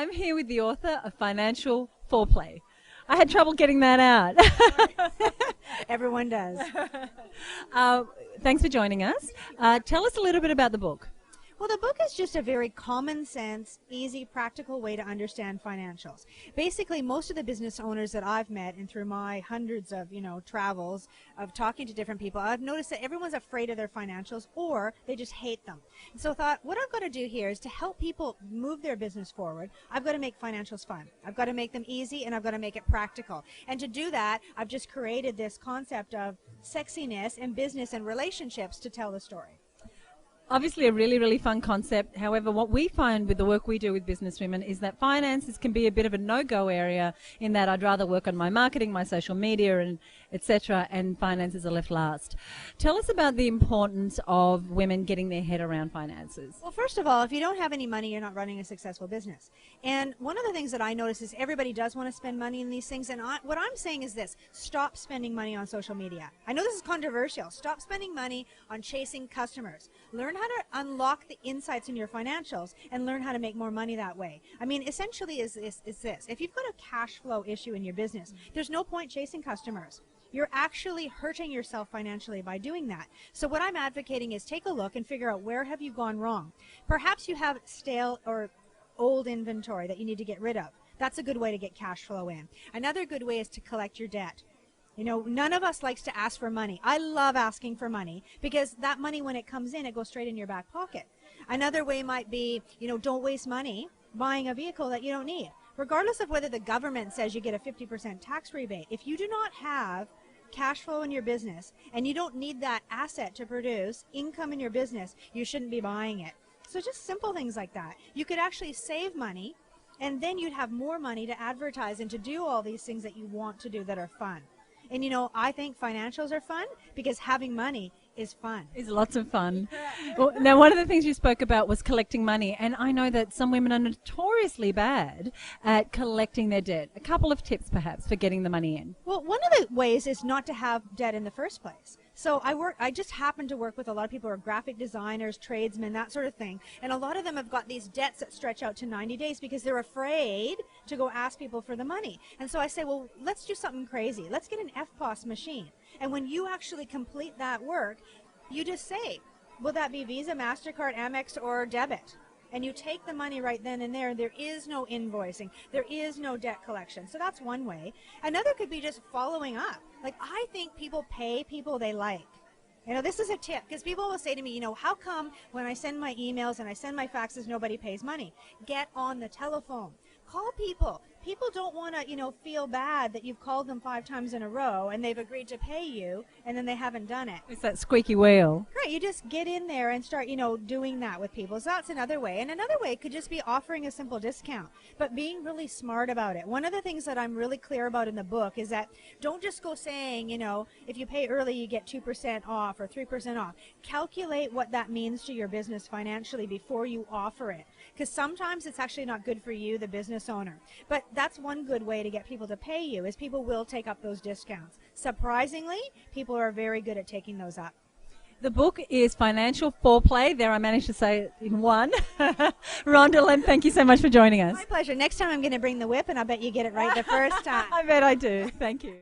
I'm here with the author of Financial Foreplay. I had trouble getting that out. Everyone does. Thanks for joining us. Tell us a little bit about the book. Well, the book is just a very common sense, easy, practical way to understand financials. Basically, most of the business owners that I've met and through my hundreds of, travels of talking to different people, I've noticed that everyone's afraid of their financials or they just hate them. And so I thought, what I've got to do here is to help people move their business forward. I've got to make financials fun. I've got to make them easy and I've got to make it practical. And to do that, I've just created this concept of sexiness in business and relationships to tell the story. Obviously a really, really fun concept. However, what we find with the work we do with businesswomen is that finances can be a bit of a no-go area in that I'd rather work on my marketing, my social media, and etc., and finances are left last. Tell us about the importance of women getting their head around finances. Well, first of all, if you don't have any money, you're not running a successful business. And one of the things that I notice is everybody does want to spend money in these things, and what I'm saying is this: stop spending money on social media. I know this is controversial. Stop spending money on chasing customers. Learn how to unlock the insights in your financials and learn how to make more money that way. I mean, essentially is this. If you've got a cash flow issue in your business, there's no point chasing customers. You're actually hurting yourself financially by doing that. So what I'm advocating is take a look and figure out where have you gone wrong. Perhaps you have stale or old inventory that you need to get rid of. That's a good way to get cash flow in. Another good way is to collect your debt. None of us likes to ask for money. I love asking for money because that money, when it comes in, it goes straight in your back pocket. Another way might be, don't waste money buying a vehicle that you don't need. Regardless of whether the government says you get a 50% tax rebate, if you do not have cash flow in your business and you don't need that asset to produce income in your business, you shouldn't be buying it. So just simple things like that. You could actually save money and then you'd have more money to advertise and to do all these things that you want to do that are fun. And I think financials are fun because having money is fun. It's lots of fun. Well, now, one of the things you spoke about was collecting money, and I know that some women are notoriously bad at collecting their debt. A couple of tips, perhaps, for getting the money in. Well, one of the ways is not to have debt in the first place. So I just happen to work with a lot of people who are graphic designers, tradesmen, that sort of thing. And a lot of them have got these debts that stretch out to 90 days because they're afraid to go ask people for the money. And so I say, well, let's do something crazy. Let's get an FPOS machine. And when you actually complete that work, you just say, will that be Visa, MasterCard, Amex, or debit? And you take the money right then and there. There is no invoicing. There is no debt collection. So that's one way. Another could be just following up. Like, I think people pay people they like. This is a tip because people will say to me, how come when I send my emails and I send my faxes, nobody pays money? Get on the telephone. Call people. People don't want to, feel bad that you've called them 5 times in a row and they've agreed to pay you and then they haven't done it. It's that squeaky wheel. Right. You just get in there and start, doing that with people. So that's another way. And another way could just be offering a simple discount, but being really smart about it. One of the things that I'm really clear about in the book is that don't just go saying, if you pay early, you get 2% off or 3% off. Calculate what that means to your business financially before you offer it. Because sometimes it's actually not good for you, the business owner. But that's one good way to get people to pay you is people will take up those discounts. Surprisingly, people are very good at taking those up. The book is Financial Foreplay. There, I managed to say it in one. Rhondalynn, thank you so much for joining us. My pleasure. Next time I'm going to bring the whip, and I bet you get it right the first time. I bet I do. Thank you.